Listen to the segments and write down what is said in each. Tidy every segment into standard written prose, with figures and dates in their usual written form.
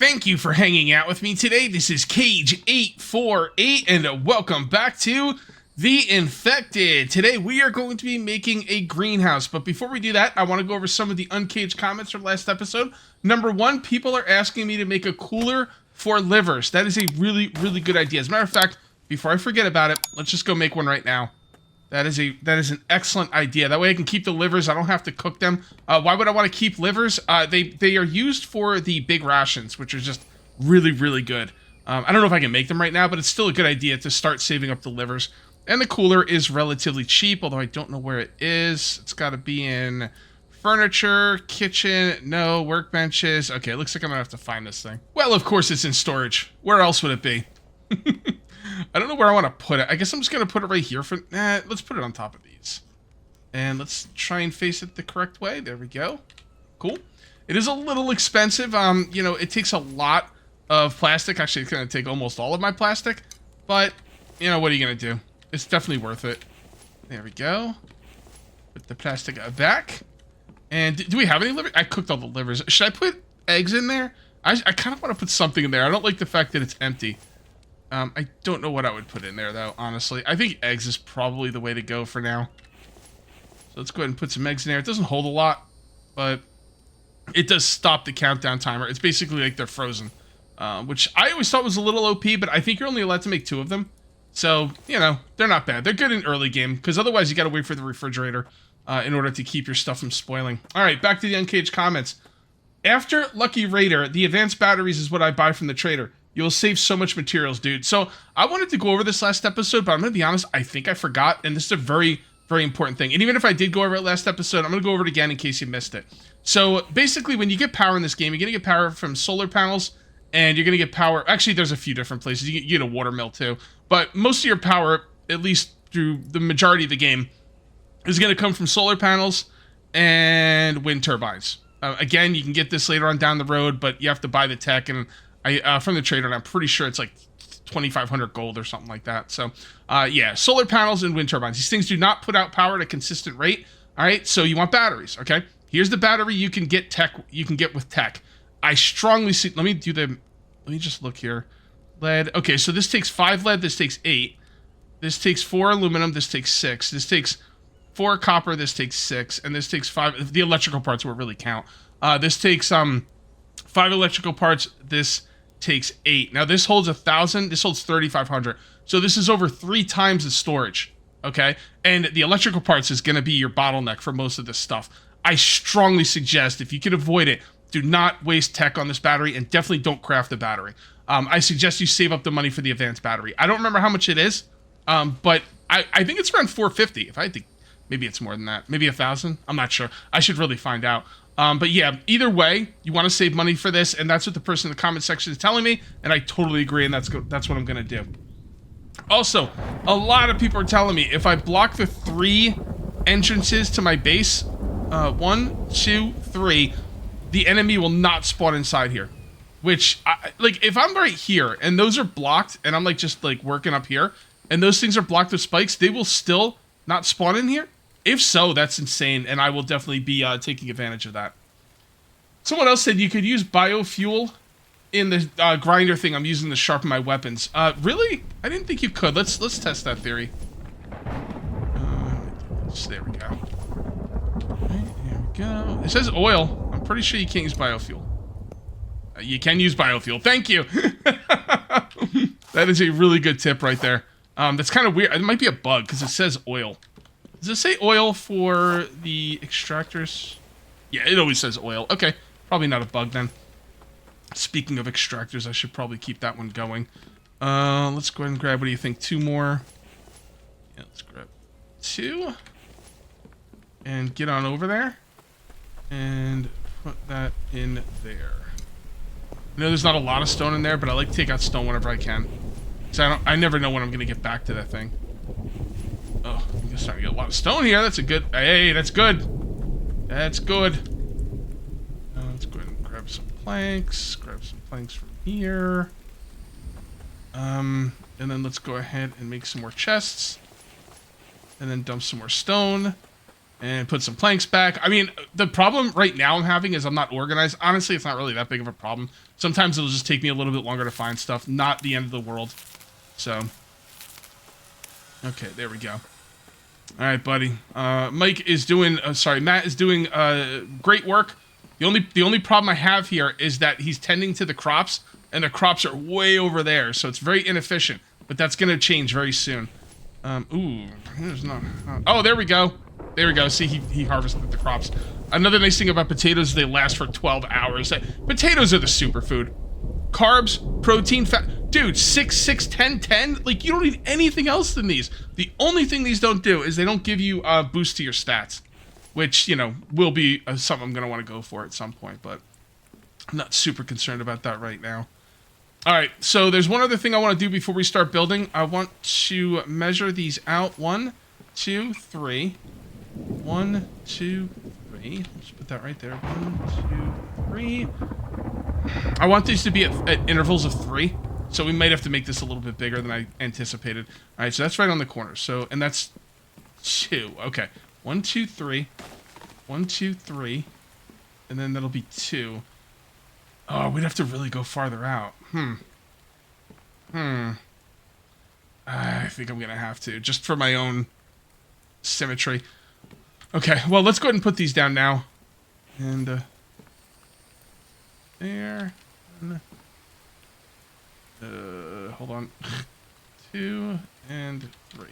Thank you for hanging out with me today. This is Cage848 and welcome back to The Infected. Today we are going to be making a greenhouse, but before we do that, I want to go over some of the uncaged comments from last episode. Number one, people are asking me to make a cooler for livers. That is a really good idea. As a matter of fact, before I forget about it, let's just go make one right now. That is an excellent idea. That way I can keep the livers. I don't have to cook them. Why would I want to keep livers? They are used for the big rations, which are just really good. I don't know if I can make them right now, but it's still a good idea to start saving up the livers. And the cooler is relatively cheap, although I don't know where it is. It's got to be in furniture, kitchen, no, workbenches. Okay, it looks like I'm going to have to find this thing. Well, of course it's in storage. Where else would it be? I don't know where I want to put it. I guess I'm just going to put it right here for... let's put it on top of these. And let's try and face it the correct way. There we go. Cool. It is a little expensive. You know, it takes a lot of plastic. Actually, it's going to take almost all of my plastic. But, you know, what are you going to do? It's definitely worth it. There we go. Put the plastic back. And do we have any livers? I cooked all the livers. Should I put eggs in there? I kind of want to put something in there. I don't like the fact that it's empty. I don't know what I would put in there, though, honestly. I think eggs is probably the way to go for now. So let's go ahead and put some eggs in there. It doesn't hold a lot, but it does stop the countdown timer. It's basically like they're frozen, which I always thought was a little OP, but I think you're only allowed to make 2 of them. So, you know, they're not bad. They're good in early game, because otherwise you got to wait for the refrigerator in order to keep your stuff from spoiling. All right, back to the uncaged comments. After Lucky Raider, the advanced batteries is what I buy from the trader. You'll save so much materials, dude. So I wanted to go over this last episode, but I'm going to be honest, I think I forgot, and this is a very important thing. And even if I did go over it last episode, I'm going to go over it again in case you missed it. So basically, when you get power in this game, you're going to get power from solar panels, and you're going to get power... Actually, there's a few different places. You get a water mill, too. But most of your power, at least through the majority of the game, is going to come from solar panels and wind turbines. Again, you can get this later on down the road, but you have to buy the tech, and... from the trader, and I'm pretty sure it's like 2,500 gold or something like that. So, yeah, solar panels and wind turbines. These things do not put out power at a consistent rate. All right, so you want batteries. Okay, here's the battery you can get with tech. I strongly see. Let me just look here. Lead. Okay, so this takes 5 lead. This takes 8. This takes 4 aluminum. This takes 6. This takes 4 copper. This takes 6, and this takes 5. The electrical parts will really count. This takes 5 electrical parts. This takes 8. Now this holds 1,000. This holds 3,500. So this is over 3 times the storage. Okay, and the electrical parts is going to be your bottleneck for most of this stuff. I strongly suggest, if you can avoid it, do not waste tech on this battery, and definitely don't craft the battery. I suggest you save up the money for the advanced battery. I don't remember how much it is, but I think it's around 450. If I think maybe it's more than that, maybe 1,000. I'm not sure. I should really find out. But yeah, either way, you want to save money for this, and that's what the person in the comment section is telling me, and I totally agree, and that's what I'm going to do. Also, a lot of people are telling me if I block the 3 entrances to my base, 1, 2, 3, the enemy will not spawn inside here. Which, like, if I'm right here, and those are blocked, and I'm, like, just, like, working up here, and those things are blocked with spikes, they will still not spawn in here? If so, that's insane, and I will definitely be taking advantage of that. Someone else said you could use biofuel in the grinder thing I'm using to sharpen my weapons. Really? I didn't think you could. Let's test that theory. There we go. Right, here we go. It says oil. I'm pretty sure you can't use biofuel. You can use biofuel. Thank you. That is a really good tip right there. That's kind of weird. It might be a bug because it says oil. Does it say oil for the extractors? Yeah, it always says oil. Okay, probably not a bug then. Speaking of extractors, I should probably keep that one going. Let's go ahead and grab, what do you think, 2 more? Yeah, let's grab 2. And get on over there. And put that in there. I know there's not a lot of stone in there, but I like to take out stone whenever I can. Because I never know when I'm going to get back to that thing. Oh, I'm starting to get a lot of stone here. That's a good... Hey, that's good. That's good. Let's go ahead and grab some planks. Grab some planks from here. And then let's go ahead and make some more chests. And then dump some more stone. And put some planks back. I mean, the problem right now I'm having is I'm not organized. Honestly, it's not really that big of a problem. Sometimes it'll just take me a little bit longer to find stuff. Not the end of the world. So, okay, there we go. All right, buddy. Matt is doing great work. The only problem I have here is that he's tending to the crops, and the crops are way over there, so it's very inefficient. But that's gonna change very soon. Ooh, there's no. Oh, there we go. There we go. See, he harvested the crops. Another nice thing about potatoes is they last for 12 hours. Potatoes are the superfood. Carbs, protein, fat. Dude, 6, 6, 10, 10. Like, you don't need anything else than these. The only thing these don't do is they don't give you a boost to your stats. Which, you know, will be something I'm going to want to go for at some point. But I'm not super concerned about that right now. Alright, so there's one other thing I want to do before we start building. I want to measure these out. 1, 2, 3. 1, 2, 3. Let's put that right there. 1, 2, 3. I want these to be at intervals of 3. So we might have to make this a little bit bigger than I anticipated. Alright, so that's right on the corner. So, and that's 2. Okay. 1, 2, 3. 1, 2, 3. And then that'll be 2. Oh, we'd have to really go farther out. I think I'm going to have to, just for my own symmetry. Okay, well, let's go ahead and put these down now. And, there. Hold on. 2 and 3.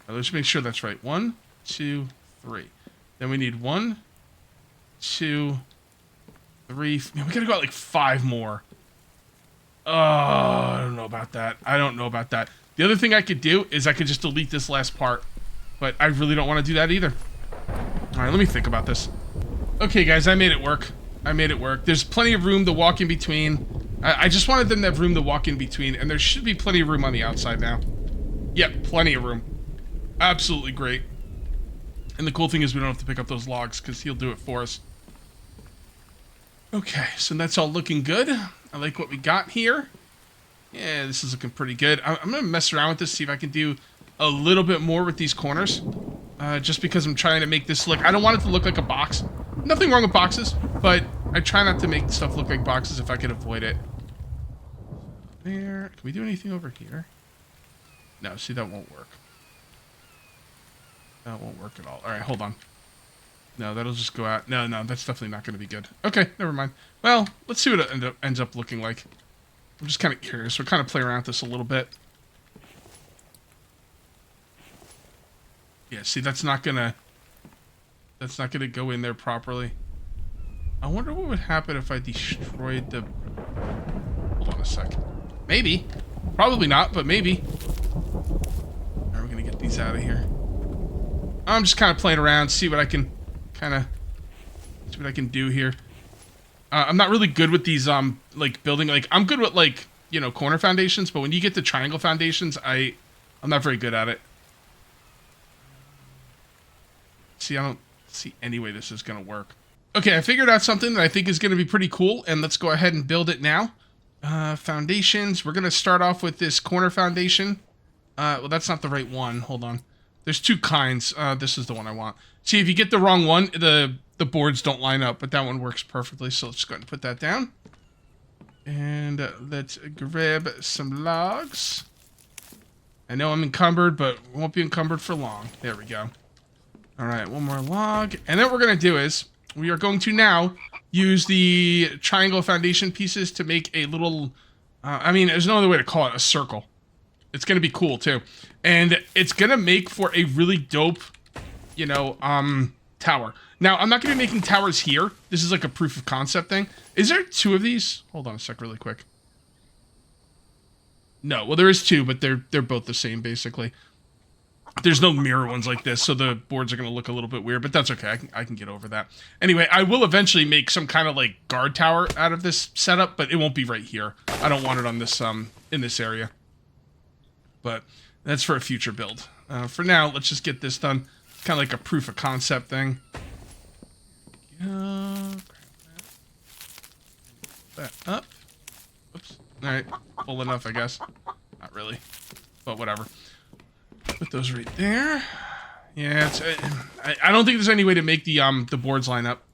Let's make sure that's right. 1, 2, 3. Then we need 1, 2, 3. Man, we gotta go out like 5 more. Oh, I don't know about that. I don't know about that. The other thing I could do is I could just delete this last part. But I really don't want to do that either. Alright, let me think about this. Okay, guys, I made it work. I made it work. There's plenty of room to walk in between. I just wanted them to have room to walk in between. And there should be plenty of room on the outside now. Yep, plenty of room. Absolutely great. And the cool thing is we don't have to pick up those logs because he'll do it for us. Okay, so that's all looking good. I like what we got here. Yeah, this is looking pretty good. I'm going to mess around with this, see if I can do a little bit more with these corners. Just because I'm trying to make this look... I don't want it to look like a box. Nothing wrong with boxes, but I try not to make stuff look like boxes if I can avoid it. There. Can we do anything over here? No, see, that won't work. That won't work at all. Alright, hold on. No, that'll just go out. No, that's definitely not going to be good. Okay, never mind. Well, let's see what it ends up looking like. I'm just kind of curious. We'll kind of play around with this a little bit. Yeah, see, that's not gonna go in there properly. I wonder what would happen if I destroyed the... Hold on a sec. Maybe. Probably not, but maybe. Alright, we're gonna get these out of here. I'm just kind of playing around, see what I can do here. I'm not really good with these, like, building, like, I'm good with, like, you know, corner foundations, but when you get to triangle foundations, I'm not very good at it. See, I don't see any way this is going to work. Okay, I figured out something that I think is going to be pretty cool, and let's go ahead and build it now. Foundations, we're going to start off with this corner foundation. Well, that's not the right one. Hold on. There's 2 kinds. This is the one I want. See, if you get the wrong one, the boards don't line up, but that one works perfectly, so let's go ahead and put that down. And let's grab some logs. I know I'm encumbered, but won't be encumbered for long. There we go. Alright, one more log. And then what we're going to do is, we are going to now use the triangle foundation pieces to make a little... I mean, there's no other way to call it, a circle. It's going to be cool, too. And it's going to make for a really dope, you know, tower. Now, I'm not going to be making towers here. This is like a proof of concept thing. Is there 2 of these? Hold on a sec really quick. No, well, there is 2, but they're both the same, basically. There's no mirror ones like this, so the boards are going to look a little bit weird, but that's okay. I can get over that. Anyway, I will eventually make some kind of, like, guard tower out of this setup, but it won't be right here. I don't want it on this, in this area. But that's for a future build. For now, let's just get this done. Kind of like a proof of concept thing. Grab that up. Oops. Alright, full enough, I guess. Not really, but whatever. Put those right there. Yeah, it's, I don't think there's any way to make the boards line up.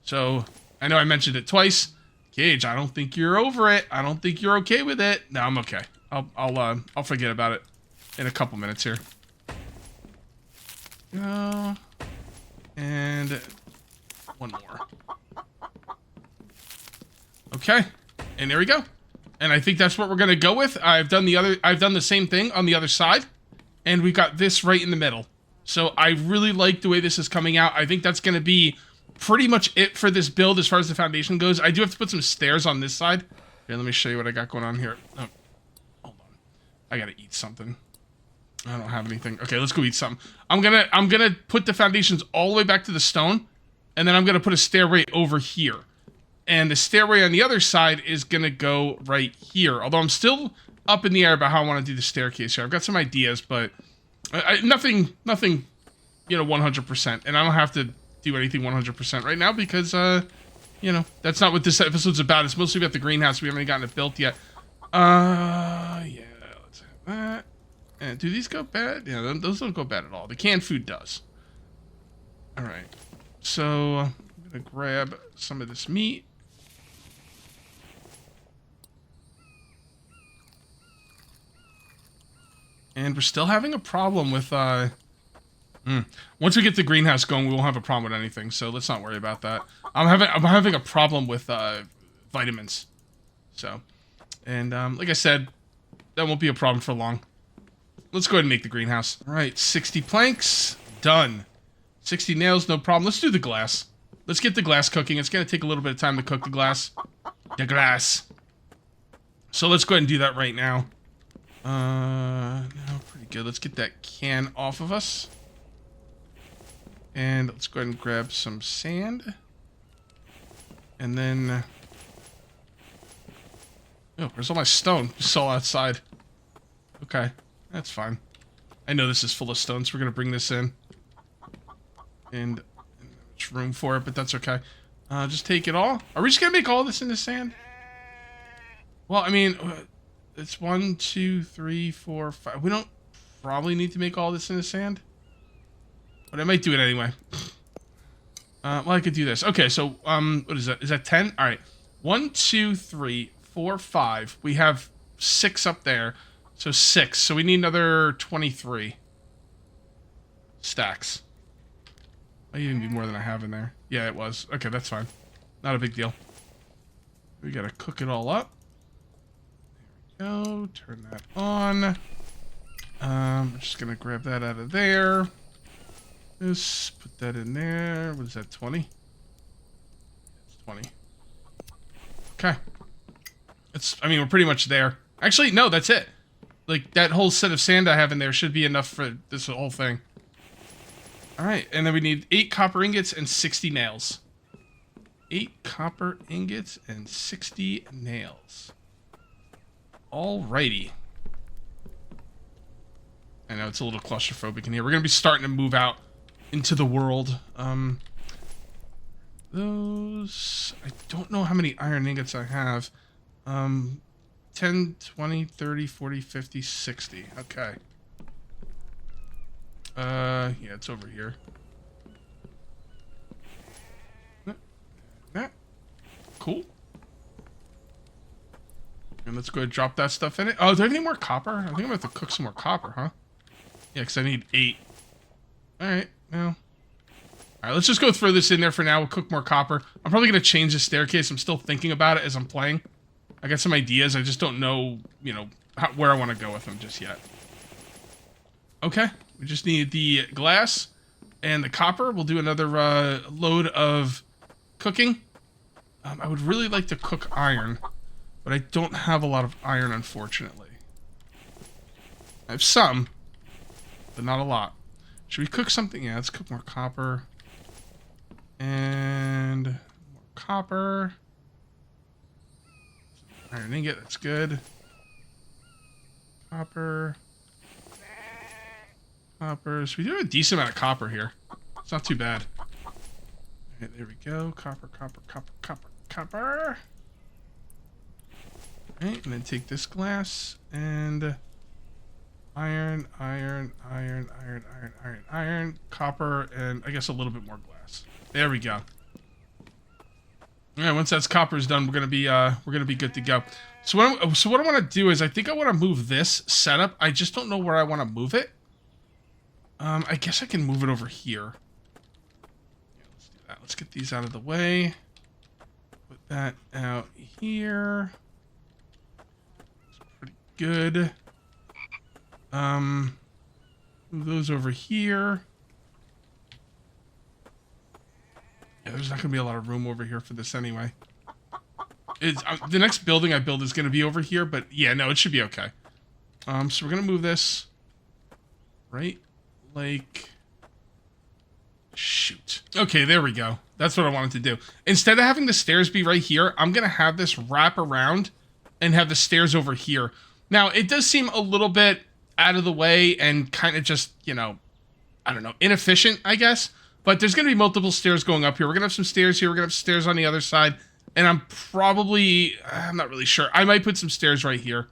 So, I know I mentioned it twice. Cage, I don't think you're over it. I don't think you're okay with it. No, I'm okay. I'll forget about it in a couple minutes here. Go. And one more. Okay. And there we go. And I think that's what we're gonna go with. I've done the same thing on the other side. And we've got this right in the middle. So I really like the way this is coming out. I think that's gonna be pretty much it for this build as far as the foundation goes. I do have to put some stairs on this side. Here, let me show you what I got going on here. Oh, hold on. I gotta eat something. I don't have anything. Okay, let's go eat something. I'm gonna put the foundations all the way back to the stone, and then I'm gonna put a stairway over here. And the stairway on the other side is gonna go right here. Although I'm still up in the air about how I want to do the staircase here. I've got some ideas, but nothing, you know, 100%. And I don't have to do anything 100% right now because, you know, that's not what this episode's about. It's mostly about the greenhouse. We haven't gotten it built yet. Yeah, let's have that. And do these go bad? Yeah, those don't go bad at all. The canned food does. All right. So I'm gonna grab some of this meat. And we're still having a problem with, once we get the greenhouse going, we won't have a problem with anything, so let's not worry about that. I'm having a problem with, vitamins. So, and, like I said, that won't be a problem for long. Let's go ahead and make the greenhouse. All right, 60 planks, done. 60 nails, no problem. Let's do the glass. Let's get the glass cooking. It's gonna take a little bit of time to cook the glass. The glass. So let's go ahead and do that right now. No, pretty good. Let's get that can off of us. And let's go ahead and grab some sand. And then... oh, where's all my stone? It's all outside. Okay, that's fine. I know this is full of stone, so we're going to bring this in. And there's room for it, but that's okay. Just take it all. Are we just going to make all this into sand? Well, I mean... it's 1, 2, 3, 4, 5. We don't probably need to make all this into sand. But I might do it anyway. Well, I could do this. Okay, so, what is that? Is that 10? Alright. 1, 2, 3, 4, 5. We have 6 up there. So 6. So we need another 23 stacks. Might even be more than I have in there. Yeah, it was. Okay, that's fine. Not a big deal. We gotta cook it all up. Go, turn that on. I'm just gonna grab that out of there. Just put that in there. What is that, 20? It's 20. Okay. I mean, we're pretty much there. Actually, no, that's it. Like, that whole set of sand I have in there should be enough for this whole thing. Alright, and then we need 8 copper ingots and 60 nails. 8 copper ingots and 60 nails. Alrighty. I know it's a little claustrophobic in here. We're going to be starting to move out into the world. Those... I don't know how many iron ingots I have. 10, 20, 30, 40, 50, 60. Okay. Yeah, it's over here. Cool. And let's go ahead and drop that stuff in it. Oh, do I have any more copper? I think I'm going to have to cook some more copper, huh? Yeah, because I need 8. Alright, well. Alright, let's just go throw this in there for now. We'll cook more copper. I'm probably going to change the staircase. I'm still thinking about it as I'm playing. I got some ideas. I just don't know, you know, where I want to go with them just yet. Okay, we just need the glass and the copper. We'll do another load of cooking. I would really like to cook iron, but I don't have a lot of iron, unfortunately. I have some, but not a lot. Should we cook something? Yeah, let's cook more copper. And more copper. Iron ingot, that's good. Copper. Copper. So we do have a decent amount of copper here. It's not too bad. Okay, there we go. Copper, copper, copper, copper, copper. Alright, and then take this glass and Iron, copper, and I guess a little bit more glass. There we go. All right, once that's copper's done, we're gonna be good to go. So what I want to do is I think I want to move this setup. I just don't know where I want to move it. I guess I can move it over here. Yeah, let's do that. Let's get these out of the way. Put that out here. That's pretty good. Move those over here. Yeah, there's not gonna be a lot of room over here for this anyway. The next building I build is gonna be over here, but yeah, no, it should be okay. So we're gonna move this right, like, shoot. Okay, there we go. That's what I wanted to do. Instead of having the stairs be right here, I'm gonna have this wrap around and have the stairs over here. Now, it does seem a little bit out of the way and kind of just, you know, I don't know, inefficient, I guess. But there's going to be multiple stairs going up here. We're going to have some stairs here. We're going to have stairs on the other side. And I'm not really sure. I might put some stairs right here.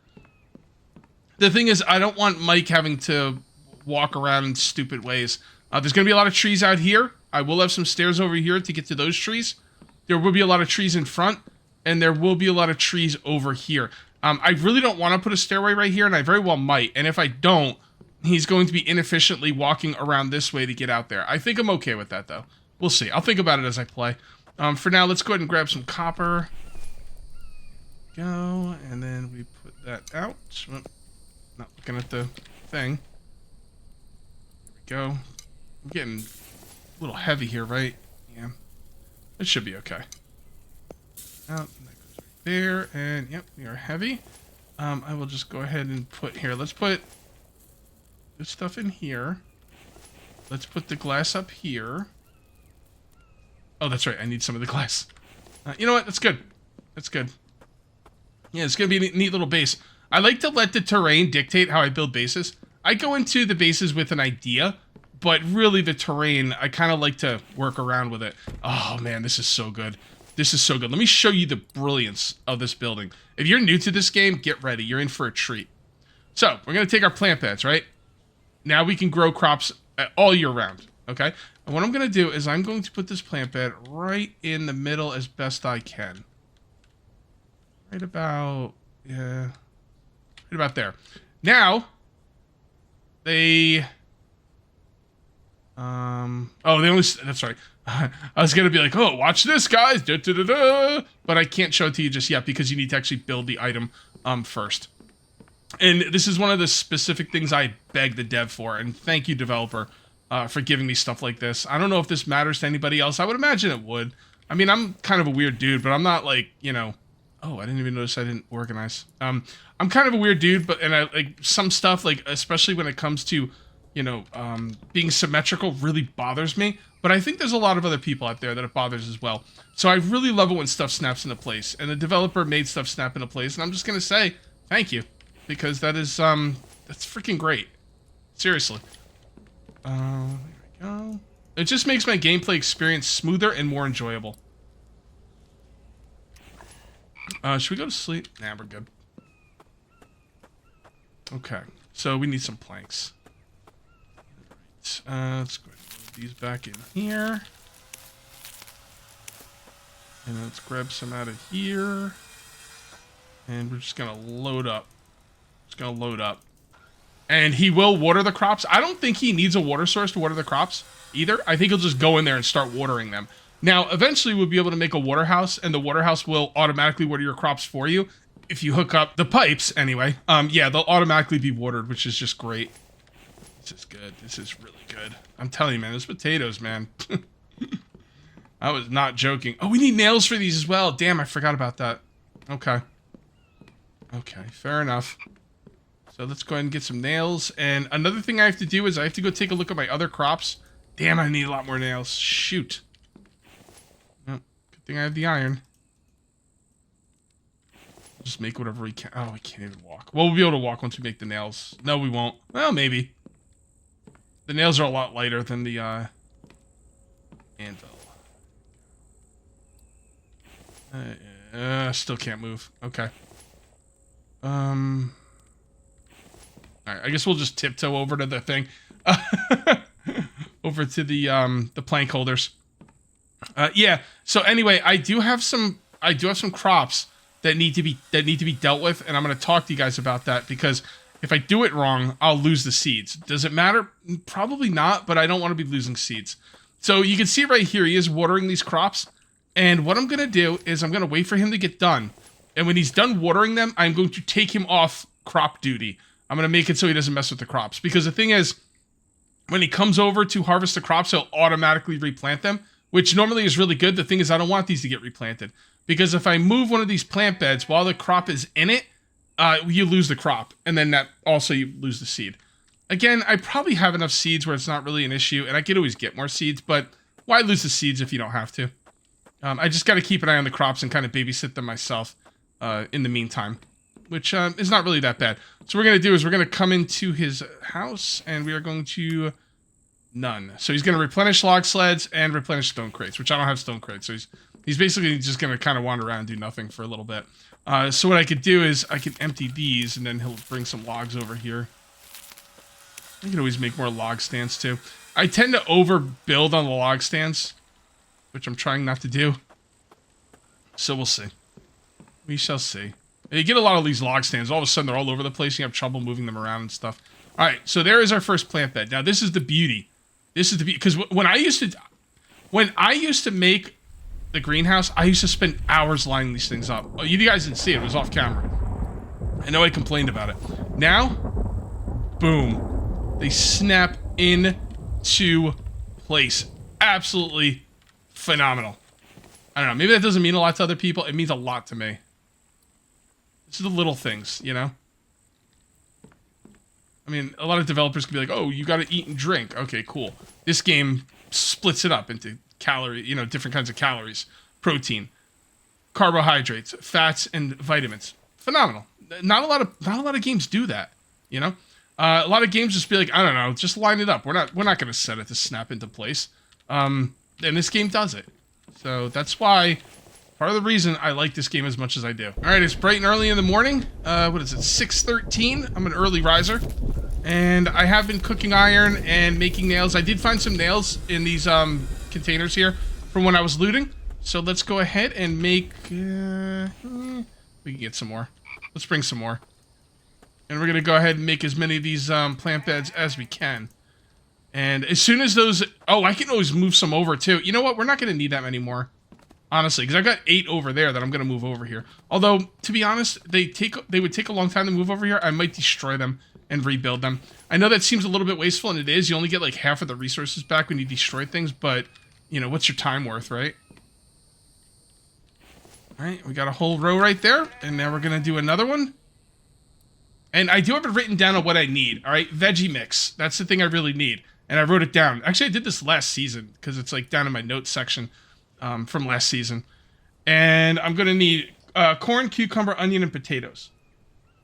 The thing is, I don't want Mike having to walk around in stupid ways. There's going to be a lot of trees out here. I will have some stairs over here to get to those trees. There will be a lot of trees in front. And there will be a lot of trees over here. I really don't want to put a stairway right here, and I very well might. And if I don't, he's going to be inefficiently walking around this way to get out there. I think I'm okay with that, though. We'll see. I'll think about it as I play. For now, let's go ahead and grab some copper. Go, and then we put that out. Not looking at the thing. There we go. I'm getting a little heavy here, right? Yeah. It should be okay. Out. There, and yep, we are heavy. I will just go ahead and put here. Let's put this stuff in here. Let's put the glass up here. Oh, that's right. I need some of the glass. You know what? That's good. That's good. Yeah, it's going to be a neat little base. I like to let the terrain dictate how I build bases. I go into the bases with an idea, but really the terrain, I kind of like to work around with it. Oh, man, this is so good. This is so good. Let me show you the brilliance of this building. If you're new to this game, get ready. You're in for a treat. So, we're going to take our plant beds, right? Now we can grow crops all year round, okay? And what I'm going to do is I'm going to put this plant bed right in the middle as best I can. Right about, yeah, right about there. Now, they only, that's right. I was going to be like, oh, watch this, guys. Da, da, da, da. But I can't show it to you just yet because you need to actually build the item first. And this is one of the specific things I beg the dev for. And thank you, developer, for giving me stuff like this. I don't know if this matters to anybody else. I would imagine it would. I mean, I'm kind of a weird dude, but I'm not like, you know... Oh, I didn't even notice I didn't organize. I'm kind of a weird dude, and I like some stuff, like especially when it comes to, you know, being symmetrical really bothers me. But I think there's a lot of other people out there that it bothers as well. So I really love it when stuff snaps into place, and the developer made stuff snap into place, and I'm just gonna say thank you, because that is that's freaking great. Seriously. There we go. It just makes my gameplay experience smoother and more enjoyable. Should we go to sleep? Nah, we're good. Okay, so we need some planks. All right, let's go ahead and move these back in here. And let's grab some out of here. And we're just gonna load up. Just gonna load up. And he will water the crops. I don't think he needs a water source to water the crops either. I think he'll just go in there and start watering them. Now, eventually we'll be able to make a water house, and the water house will automatically water your crops for you. If you hook up the pipes, anyway. Yeah, they'll automatically be watered, which is just great. This is good. This is really good. I'm telling you, man, those potatoes, man. I was not joking. Oh, we need nails for these as well. Damn, I forgot about that. Okay. Okay, fair enough. So let's go ahead and get some nails. And another thing I have to do is I have to go take a look at my other crops. Damn, I need a lot more nails. Shoot. Good thing I have the iron. We'll just make whatever we can. Oh, we can't even walk. Well, we'll be able to walk once we make the nails. No, we won't. Well, maybe. The nails are a lot lighter than the anvil. Still can't move. Okay. Alright, All right, I guess we'll just tiptoe over to the thing. Over to the plank holders. Yeah. So anyway, I do have some crops that need to be dealt with, and I'm going to talk to you guys about that because if I do it wrong, I'll lose the seeds. Does it matter? Probably not, but I don't want to be losing seeds. So you can see right here, he is watering these crops, and what I'm going to do is I'm going to wait for him to get done, and when he's done watering them, I'm going to take him off crop duty. I'm going to make it so he doesn't mess with the crops, because the thing is, when he comes over to harvest the crops, he'll automatically replant them, which normally is really good. The thing is, I don't want these to get replanted, because if I move one of these plant beds while the crop is in it, you lose the crop, and then that also you lose the seed. Again, I probably have enough seeds where it's not really an issue, and I could always get more seeds, but why lose the seeds if you don't have to? I just got to keep an eye on the crops and kind of babysit them myself in the meantime, which is not really that bad. So what we're going to do is we're going to come into his house, and we are going to... None. So he's going to replenish log sleds and replenish stone crates, which I don't have stone crates. So he's basically just going to kind of wander around and do nothing for a little bit. So what I could do is I can empty these, and then he'll bring some logs over here. I can always make more log stands too. I tend to overbuild on the log stands, which I'm trying not to do. So we'll see. We shall see. And you get a lot of these log stands. All of a sudden, they're all over the place. You have trouble moving them around and stuff. All right, so there is our first plant bed. Now, this is the beauty. This is the beauty. Because when I used to make the greenhouse, I used to spend hours lining these things up. Oh, you guys didn't see it. It was off camera. I know I complained about it. Now, boom. They snap into place. Absolutely phenomenal. I don't know. Maybe that doesn't mean a lot to other people. It means a lot to me. It's the little things, you know? I mean, a lot of developers can be like, oh, you got to eat and drink. Okay, cool. This game splits it up into different kinds of calories, protein, carbohydrates, fats, and vitamins. Phenomenal. Not a lot of games do that, you know? A lot of games just be like, I don't know, just line it up. We're not going to set it to snap into place. And this game does it. So that's why, part of the reason I like this game as much as I do. All right, it's bright and early in the morning. What is it, 6:13? I'm an early riser. And I have been cooking iron and making nails. I did find some nails in these containers here from when I was looting. So let's go ahead and make... we can get some more. Let's bring some more. And we're going to go ahead and make as many of these plant beds as we can. And as soon as those... Oh, I can always move some over too. You know what? We're not going to need that many more. Honestly, because I've got 8 over there that I'm going to move over here. Although, to be honest, they would take a long time to move over here. I might destroy them and rebuild them. I know that seems a little bit wasteful, and it is. You only get like half of the resources back when you destroy things, but, you know, what's your time worth, right? Alright, we got a whole row right there, and now we're going to do another one. And I do have it written down on what I need, alright? Veggie mix. That's the thing I really need. And I wrote it down. Actually, I did this last season, because it's like down in my notes section from last season. And I'm going to need corn, cucumber, onion, and potatoes.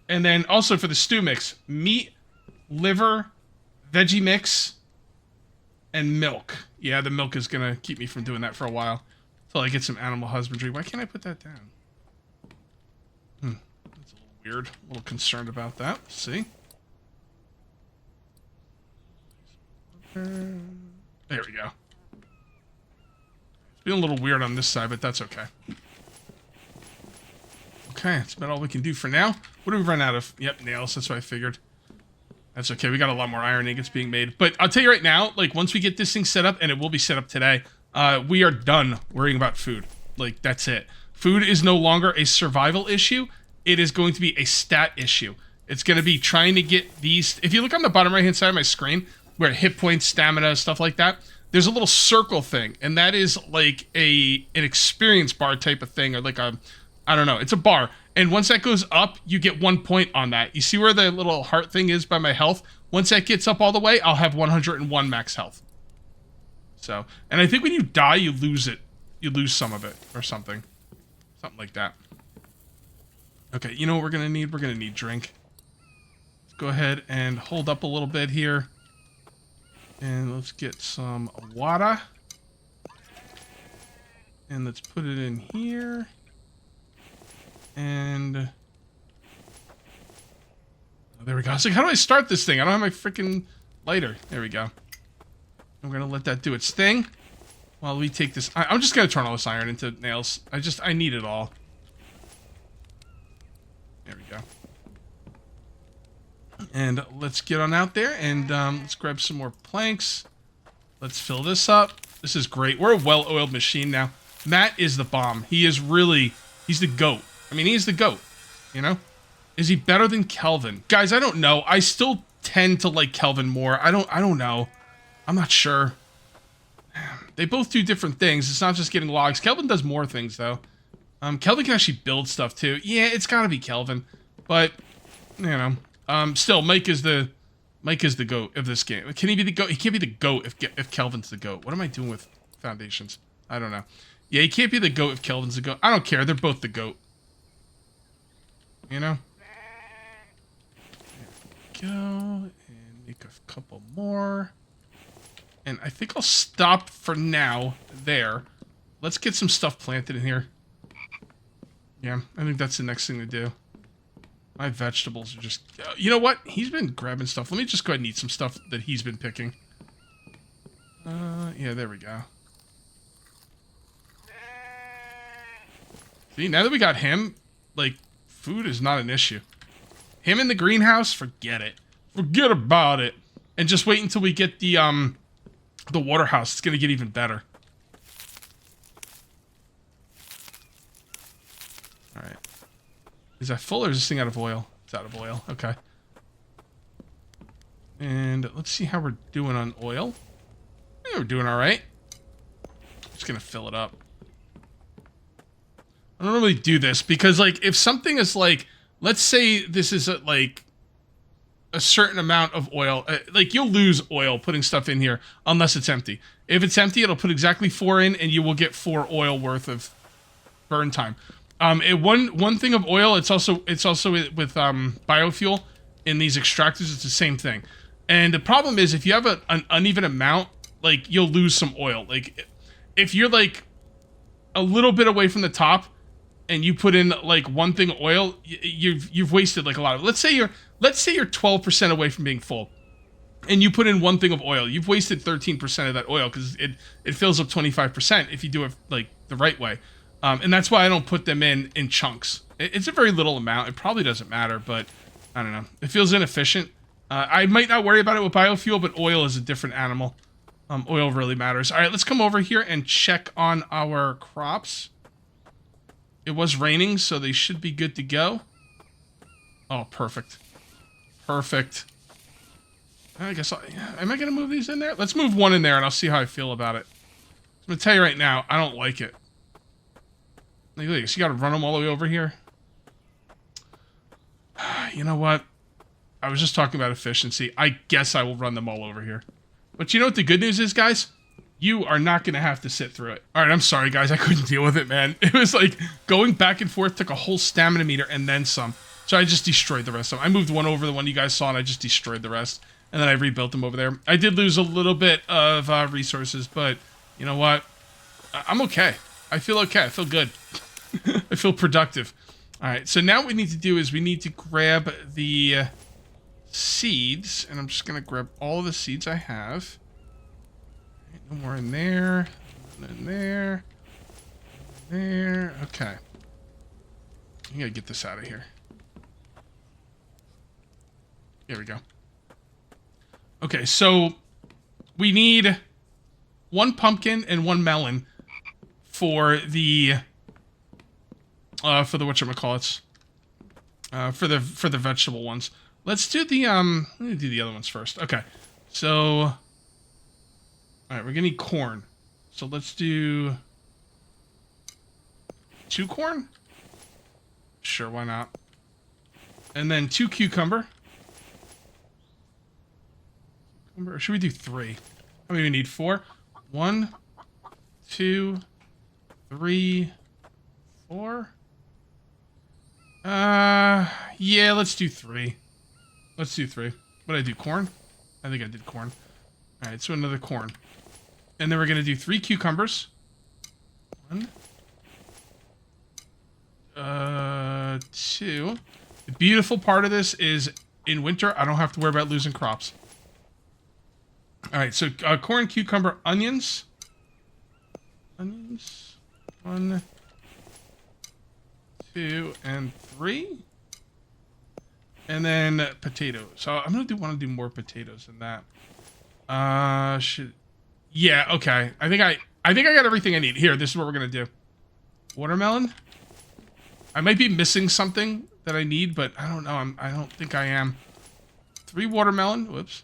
And then also for the stew mix, meat, liver, veggie mix, and milk. Yeah, the milk is going to keep me from doing that for a while. Until I get some animal husbandry. Why can't I put that down? That's a little weird. A little concerned about that. Let's see. There we go. It's been a little weird on this side, but that's okay. Okay, that's about all we can do for now. What do we run out of? Yep, nails. That's what I figured. That's okay. We got a lot more iron ingots being made. But I'll tell you right now, like, once we get this thing set up, and it will be set up today, we are done worrying about food. Like, that's it. Food is no longer a survival issue. It is going to be a stat issue. It's going to be trying to get these... If you look on the bottom right-hand side of my screen, where hit points, stamina, stuff like that, there's a little circle thing, and that is like an experience bar type of thing, or like a... I don't know. It's a bar. And once that goes up, you get 1 point on that. You see where the little heart thing is by my health? Once that gets up all the way, I'll have 101 max health. So, and I think when you die, you lose it. You lose some of it or something. Something like that. Okay, you know what we're going to need? We're going to need drink. Let's go ahead and hold up a little bit here. And let's get some water. And let's put it in here. And There we go. I was like, how do I start this thing? I don't have my freaking lighter. There we go. I'm going to let that do its thing while we take this. I'm just going to turn all this iron into nails. I need it all. There we go. And let's get on out there and let's grab some more planks. Let's fill this up. This is great. We're a well-oiled machine now. Matt is the bomb. He's the GOAT. I mean, he's the GOAT, you know? Is he better than Kelvin? Guys, I don't know. I still tend to like Kelvin more. I don't know. I'm not sure. They both do different things. It's not just getting logs. Kelvin does more things, though. Kelvin can actually build stuff, too. Yeah, it's gotta be Kelvin. But, you know. Still, Mike is the GOAT of this game. Can he be the GOAT? He can't be the GOAT if Kelvin's the GOAT. What am I doing with foundations? I don't know. Yeah, he can't be the GOAT if Kelvin's the GOAT. I don't care. They're both the GOAT. You know? There we go. And make a couple more. And I think I'll stop for now there. Let's get some stuff planted in here. Yeah, I think that's the next thing to do. My vegetables are just... you know what? He's been grabbing stuff. Let me just go ahead and eat some stuff that he's been picking. Yeah, there we go. See, now that we got him, like, food is not an issue. Him in the greenhouse, forget it. Forget about it. And just wait until we get the water house. It's gonna get even better. Alright. Is that full or is this thing out of oil? It's out of oil. Okay. And let's see how we're doing on oil. Yeah, we're doing alright. Just gonna fill it up. I don't really do this because, like, if something is like, let's say this is like a certain amount of oil, like you'll lose oil putting stuff in here unless it's empty. If it's empty, it'll put exactly 4 in, and you will get 4 oil worth of burn time. One thing of oil, it's also with biofuel in these extractors. It's the same thing, and the problem is if you have an uneven amount, like you'll lose some oil. Like if you're like a little bit away from the top, and you put in like 1 thing of oil, you've wasted like a lot of. Let's say you're 12% away from being full, and you put in 1 thing of oil. You've wasted 13% of that oil because it fills up 25% if you do it like the right way. And that's why I don't put them in chunks. It's a very little amount. It probably doesn't matter, but I don't know. It feels inefficient. I might not worry about it with biofuel, but oil is a different animal. Oil really matters. All right, let's come over here and check on our crops. It was raining, so they should be good to go. Oh, perfect. Perfect. I guess am I going to move these in there? Let's move 1 in there, and I'll see how I feel about it. I'm going to tell you right now, I don't like it. Look at this. You got to run them all the way over here. You know what? I was just talking about efficiency. I guess I will run them all over here. But you know what the good news is, guys? You are not going to have to sit through it. All right, I'm sorry, guys. I couldn't deal with it, man. It was like going back and forth, took a whole stamina meter and then some. So I just destroyed the rest of them. I moved 1 over, the one you guys saw, and I just destroyed the rest. And then I rebuilt them over there. I did lose a little bit of resources, but you know what? I'm okay. I feel okay. I feel good. I feel productive. All right, so now what we need to do is we need to grab the seeds. And I'm just going to grab all of the seeds I have. No more in there. In there. There. Okay. I gotta get this out of here. There we go. Okay, so we need 1 pumpkin and 1 melon for the whatchamacallits. For the vegetable ones. Let's do the let me do the other ones first. Okay. So alright, we're gonna need corn. So let's do 2 corn? Sure, why not? And then 2 cucumber. Or should we do 3? How many do we need? 4? 1, 2, 3, 4. Yeah, let's do 3. Let's do 3. What did I do? Corn? I think I did corn. Alright, so another corn. And then we're going to do 3 cucumbers. 1. 2. The beautiful part of this is in winter, I don't have to worry about losing crops. All right, so corn, cucumber, onions. Onions. 1, 2, and 3. And then potatoes. So I'm gonna want to do more potatoes than that. Yeah, okay. I think I got everything I need. Here, this is what we're gonna do. Watermelon. I might be missing something that I need, but I don't know. I don't think I am. 3 watermelon. Whoops.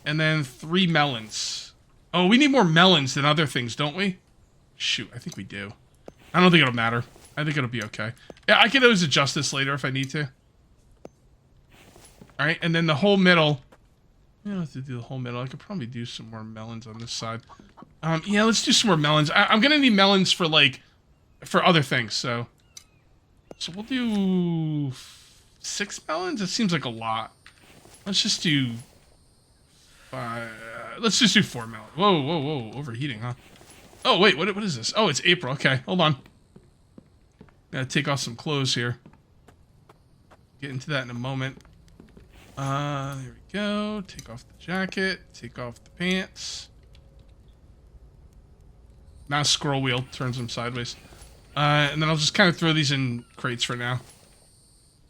And then 3 melons. Oh, we need more melons than other things, don't we? Shoot, I think we do. I don't think it'll matter. I think it'll be okay. Yeah, I can always adjust this later if I need to. All right, and then the whole middle. You don't have to do the whole middle. I could probably do some more melons on this side. Yeah, let's do some more melons. I'm gonna need melons for for other things. So we'll do 6 melons. It seems like a lot. Let's just do 5. Let's just do 4 melons. Whoa, whoa, whoa! Overheating, huh? Oh wait, what is this? Oh, it's April. Okay, hold on. Gotta take off some clothes here. Get into that in a moment. There we go. Take off the jacket. Take off the pants. Now scroll wheel turns them sideways. And then I'll just kind of throw these in crates for now.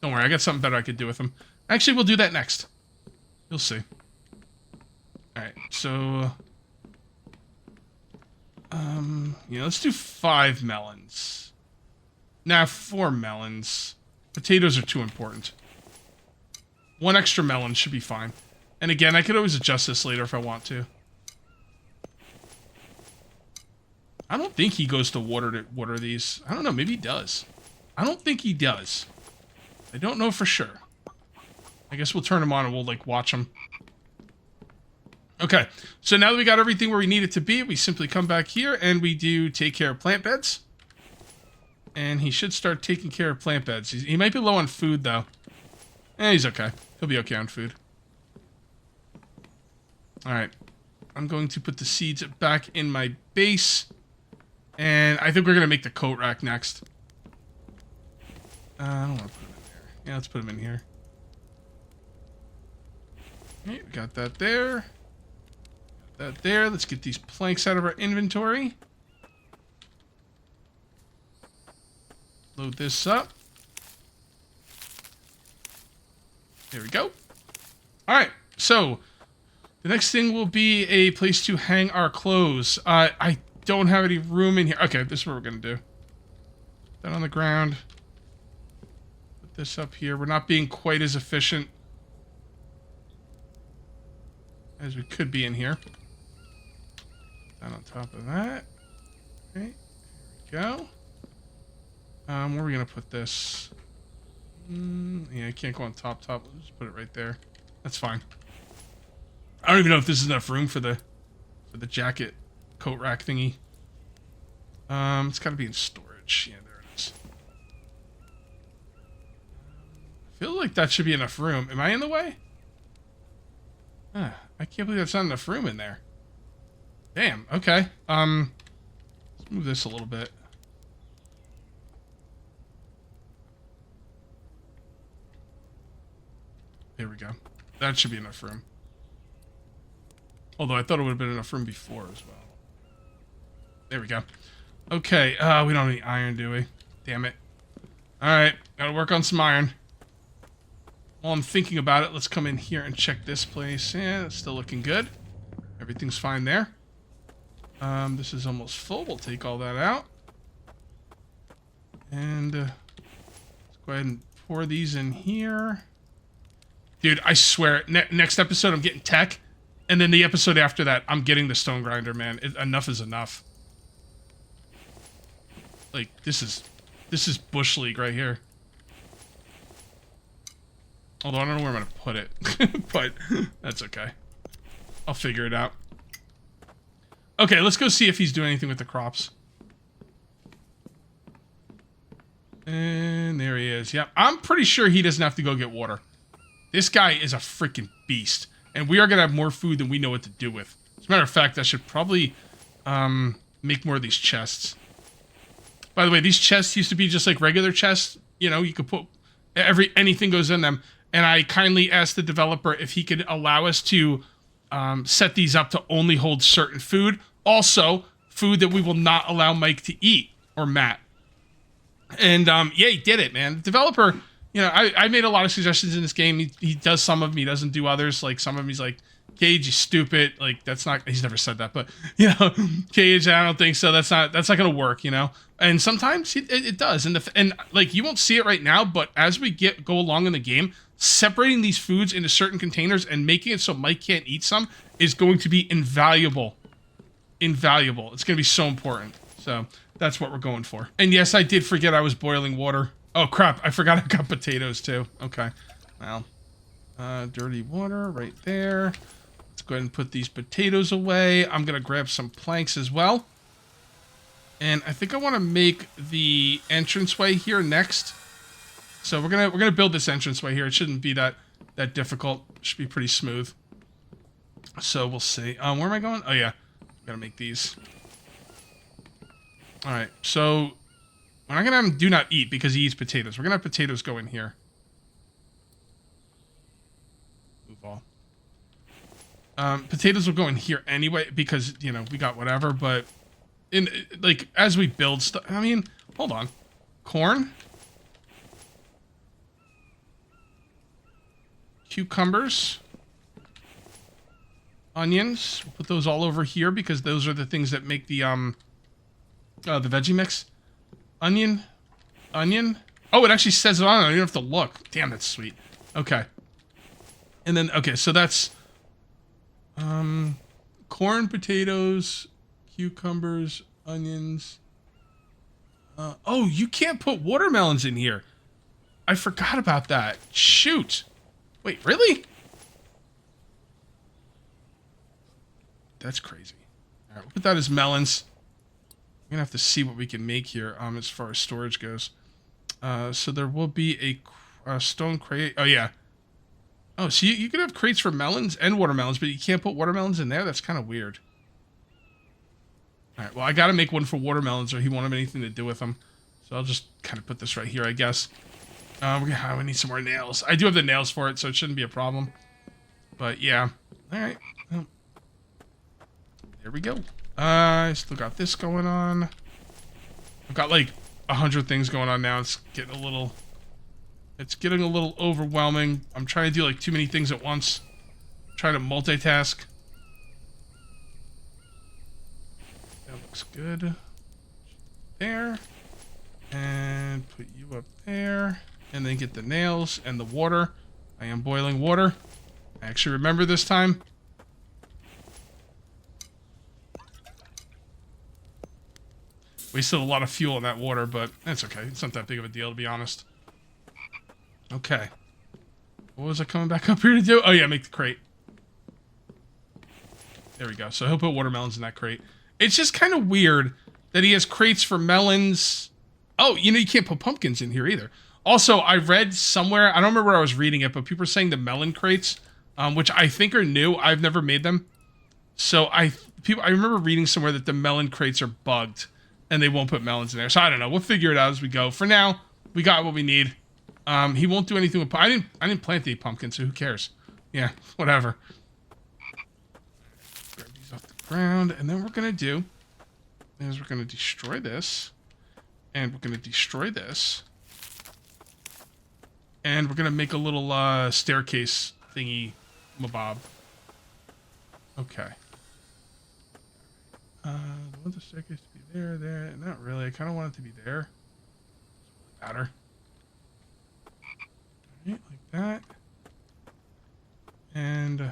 Don't worry, I got something better I could do with them. Actually, we'll do that next. You'll see. Alright, so... yeah, let's do 5 melons. Nah, 4 melons. Potatoes are too important. 1 extra melon should be fine. And again, I could always adjust this later if I want to. I don't think he goes to water these. I don't know, maybe he does. I don't think he does. I don't know for sure. I guess we'll turn him on and we'll, watch him. Okay, so now that we got everything where we need it to be, we simply come back here and we do take care of plant beds. And he should start taking care of plant beds. He might be low on food, though. He's okay. He'll be okay on food. Alright. I'm going to put the seeds back in my base. And I think we're going to make the coat rack next. I don't want to put him in there. Yeah, let's put him in here. Okay, we got that there. Got that there. Let's get these planks out of our inventory. Load this up. There we go. Alright, so the next thing will be a place to hang our clothes. I don't have any room in here. Okay, this is what we're going to do. Put that on the ground. Put this up here. We're not being quite as efficient as we could be in here. Down on top of that. Okay, there we go. Where are we going to put this? Yeah, I can't go on top. Let's just put it right there. That's fine. I don't even know if this is enough room for the jacket coat rack thingy. It's got to be in storage. Yeah, there it is. I feel like that should be enough room. Am I in the way? I can't believe that's not enough room in there. Damn. Okay. Let's move this a little bit. There we go. That should be enough room. Although I thought it would have been enough room before as well. There we go. Okay, we don't have any iron, do we? Damn it. Alright, gotta work on some iron. While I'm thinking about it, let's come in here and check this place. Yeah, it's still looking good. Everything's fine there. This is almost full. We'll take all that out. And let's go ahead and pour these in here. Dude, I swear, next episode I'm getting tech, and then the episode after that, I'm getting the stone grinder, man. Enough is enough. Like, this is Bush League right here. Although I don't know where I'm going to put it, but that's okay. I'll figure it out. Okay, let's go see if he's doing anything with the crops. And there he is. Yeah, I'm pretty sure he doesn't have to go get water. This guy is a freaking beast. And we are going to have more food than we know what to do with. As a matter of fact, I should probably make more of these chests. By the way, these chests used to be just like regular chests. You know, you could put anything goes in them. and I kindly asked the developer if he could allow us to set these up to only hold certain food. Also, food that we will not allow Mike to eat, or Matt. And yeah, he did it, man. The developer, you know, I made a lot of suggestions in this game. He does some of them, he doesn't do others. Like some of them, he's like, Cage, you stupid. Like that's not. He's never said that, but you know, Cage, I don't think so. That's not gonna work, you know. And sometimes it does, and like you won't see it right now, but as we go along in the game, separating these foods into certain containers and making it so Mike can't eat some is going to be invaluable. Invaluable. It's gonna be so important. So that's what we're going for. And yes, I did forget I was boiling water. Oh crap! I forgot I got potatoes too. Okay, well, dirty water right there. Let's go ahead and put these potatoes away. I'm gonna grab some planks as well. And I think I want to make the entranceway here next. So we're gonna build this entranceway here. It shouldn't be that difficult. It should be pretty smooth. So we'll see. Where am I going? Oh yeah, gotta make these. All right. So we're not gonna have him do not eat because he eats potatoes. We're gonna have potatoes go in here. Move all. Potatoes will go in here anyway because, you know, we got whatever, but in like as we build stuff, I mean, hold on. Corn, cucumbers, onions. We'll put those all over here because those are the things that make the veggie mix. Onion. Oh, it actually says it on it. I don't have to look. Damn, that's sweet. Okay. And then okay, so that's corn, potatoes, cucumbers, onions. Oh, you can't put watermelons in here. I forgot about that. Shoot. Wait, really? That's crazy. All right, we'll put that as melons. I'm gonna have to see what we can make here as far as storage goes. So there will be a stone crate. Oh, yeah. Oh, so you can have crates for melons and watermelons, but you can't put watermelons in there? That's kind of weird. All right, well, I got to make one for watermelons or he won't have anything to do with them. So I'll just kind of put this right here, I guess. We need some more nails. I do have the nails for it, so it shouldn't be a problem. But, yeah. All right. Well, there we go. I still got this going on. I've got, like, 100 things going on now. It's getting a little overwhelming. I'm trying to do like too many things at once. I'm trying to multitask. That looks good. There. And put you up there. And then get the nails and the water. I am boiling water. I actually remember this time. Wasted a lot of fuel in that water, but that's okay. It's not that big of a deal, to be honest. Okay. What was I coming back up here to do? Oh, yeah, make the crate. There we go. So he'll put watermelons in that crate. It's just kind of weird that he has crates for melons. Oh, you know, you can't put pumpkins in here either. Also, I read somewhere, I don't remember where I was reading it, but people are saying the melon crates, which I think are new. I've never made them. So I remember reading somewhere that the melon crates are bugged and they won't put melons in there. So I don't know. We'll figure it out as we go. For now, we got what we need. He won't do anything with... I didn't plant the pumpkin, so who cares? Yeah, whatever. Grab these off the ground, and then what we're going to do is we're going to destroy this, and we're going to destroy this, and we're going to make a little staircase thingy mabob. Okay. I want the staircase to be there. Not really. I kind of want it to be there. Doesn't really matter. Like that. And like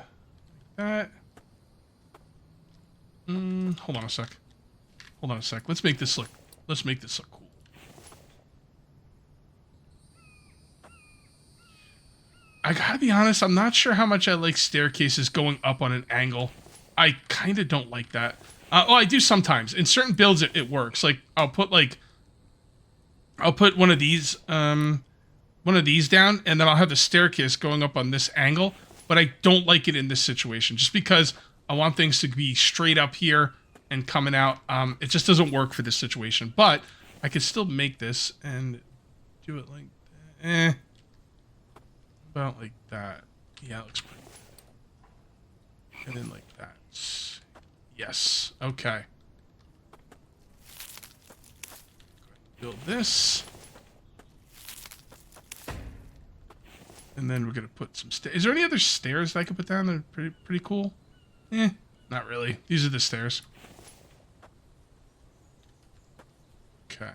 that. Hold on a sec. Let's make this look cool. I gotta be honest, I'm not sure how much I like staircases going up on an angle. I kind of don't like that. Well, I do sometimes. In certain builds, it works. Like, I'll put one of these down, and then I'll have the staircase going up on this angle, but I don't like it in this situation, just because I want things to be straight up here and coming out. It just doesn't work for this situation, but I could still make this and do it like that. about like that? Yeah, it looks pretty good. And then like that. Yes. Okay. Build this. And then we're going to put some stairs. Is there any other stairs that I could put down that are pretty cool? Eh, not really. These are the stairs. Okay.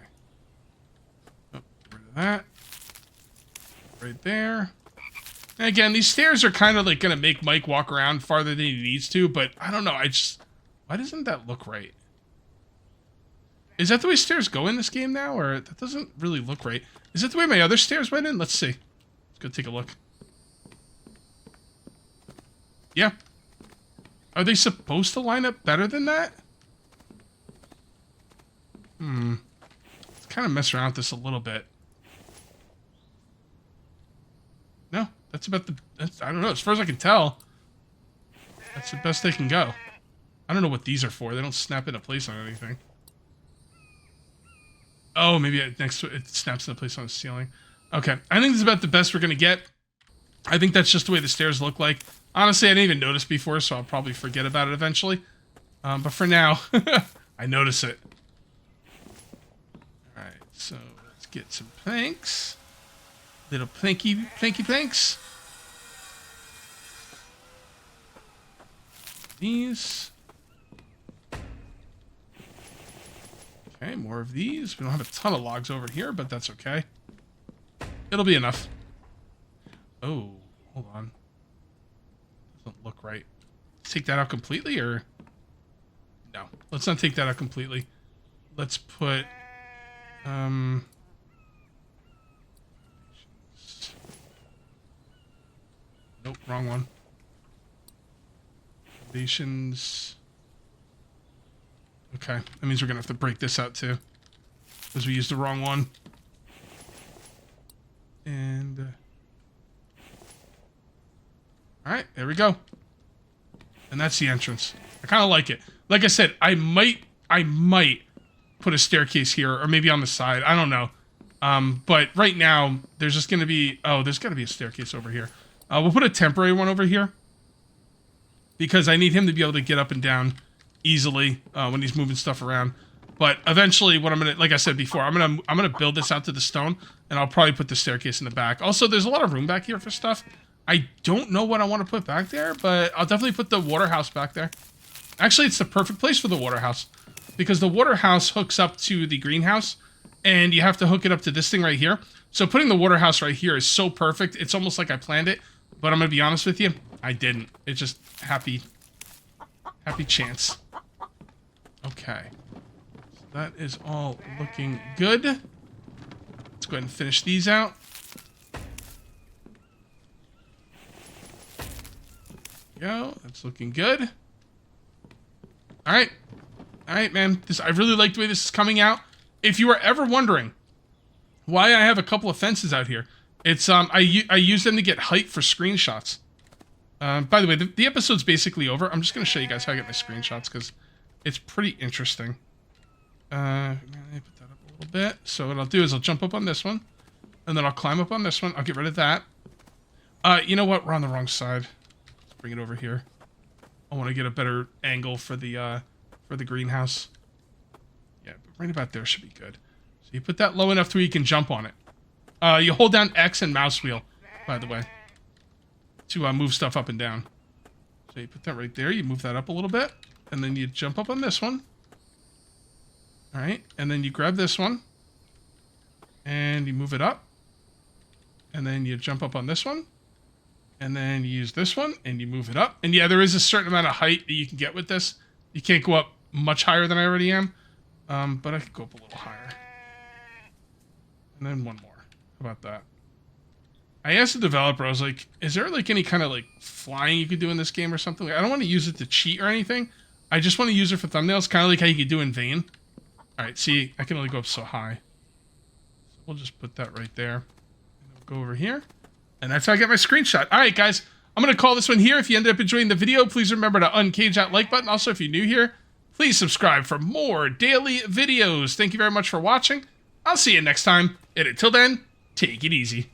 Oh, get rid of that. Right there. And again, these stairs are kind of like going to make Mike walk around farther than he needs to, but I don't know. Why doesn't that look right? Is that the way stairs go in this game now? Or that doesn't really look right. Is that the way my other stairs went in? Let's see. Let's go take a look. Yeah. Are they supposed to line up better than that? Let's kind of mess around with this a little bit. No, that's about I don't know. As far as I can tell, that's the best they can go. I don't know what these are for. They don't snap into place on anything. Oh, maybe next to it snaps into place on the ceiling. Okay, I think this is about the best we're going to get. I think that's just the way the stairs look like. Honestly, I didn't even notice before, so I'll probably forget about it eventually. But for now, I notice it. Alright, so let's get some planks. Little planky planks. These. Okay, more of these. We don't have a ton of logs over here, but that's okay. It'll be enough. Oh, hold on. Doesn't look right. Let's take that out completely, or... No, let's not take that out completely. Let's put... Nope, wrong one. Foundations... Okay, that means we're going to have to break this out too. Because we used the wrong one. And... Alright, there we go. And that's the entrance. I kind of like it. Like I said, I might put a staircase here, or maybe on the side. I don't know. But right now, there's just going to be... Oh, there's got to be a staircase over here. We'll put a temporary one over here. Because I need him to be able to get up and down easily when he's moving stuff around. But eventually, what I'm gonna, like I said before, I'm gonna build this out to the stone, and I'll probably put the staircase in the back. Also, there's a lot of room back here for stuff. I don't know what I want to put back there, but I'll definitely put the water house back there. Actually, it's the perfect place for the water house, because the water house hooks up to the greenhouse, and you have to hook it up to this thing right here. So putting the water house right here is so perfect. It's almost like I planned it, but I'm gonna be honest with you, I didn't. It's just happy chance. Okay, so that is all looking good. Let's go ahead and finish these out. Go, that's looking good. All right, man. I really like the way this is coming out. If you are ever wondering why I have a couple of fences out here, it's I use them to get height for screenshots. By the way, the episode's basically over. I'm just gonna show you guys how I get my screenshots because it's pretty interesting. Let me put that up a little bit. So what I'll do is I'll jump up on this one, and then I'll climb up on this one. I'll get rid of that. You know what? We're on the wrong side. Let's bring it over here. I want to get a better angle for the greenhouse. Yeah, but right about there should be good. So you put that low enough to where you can jump on it. You hold down X and mouse wheel, by the way, to move stuff up and down. So you put that right there. You move that up a little bit, and then you jump up on this one. All right, and then you grab this one, and you move it up, and then you jump up on this one, and then you use this one, and you move it up. And yeah, there is a certain amount of height that you can get with this. You can't go up much higher than I already am, but I could go up a little higher. And then one more. How about that? I asked the developer, I was like, is there like any kind of like flying you could do in this game or something? I don't want to use it to cheat or anything. I just want to use it for thumbnails, kind of like how you could do in Vane. All right, see, I can only go up so high. So we'll just put that right there. And we'll go over here. And that's how I get my screenshot. All right, guys, I'm going to call this one here. If you ended up enjoying the video, please remember to uncage that like button. Also, if you're new here, please subscribe for more daily videos. Thank you very much for watching. I'll see you next time. And until then, take it easy.